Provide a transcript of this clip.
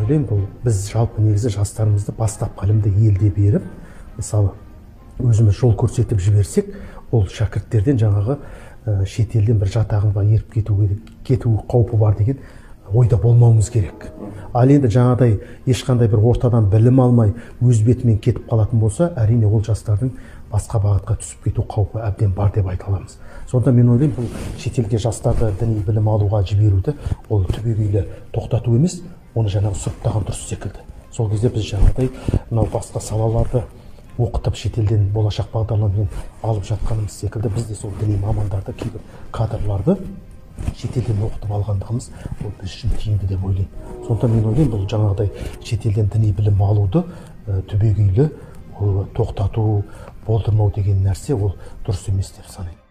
ойлаймын, бұл біз жалпы негізі жастарымызды бастапқы ілімді елде беріп, мысалы өзіміз жол көрсетіп жіберсек, ол шәкірттерден жаңағы шетелден бір жатағынға еріп кету қаупі бар деген ойда болмауымыз керек. Ал енді жаңадай ешқандай бір ортадан білім алмай өз бетімен кетіп қалатын болса, әрине ол жастардың басқа бағытқа түсіп кету қаупі әбден бар деп айта аламыз. Сонда мен ойлаймын, бұл шетелге жастарды діни білім алуға жіберуді ол түбегейлі тоқтату емес, оны жаңағы сұрыптаған дұрыс секілді. Сол кезде біз жаңағыдай мынау басқа салаларды оқытып шетелден болашақ бағдарламамен алып жатқанымыз секілді, біз де сол діни мамандарды, кейбір кадрларды шетелден оқытып алғандығымыз ол біз үшін тиімді деп ойлаймын. Сондықтан мен ойлаймын, бұл жаңағыдай шетелден діни білім алуды түбегейлі тоқтату, болдырмау деген нәрсе ол дұрыс емес деп санаймын.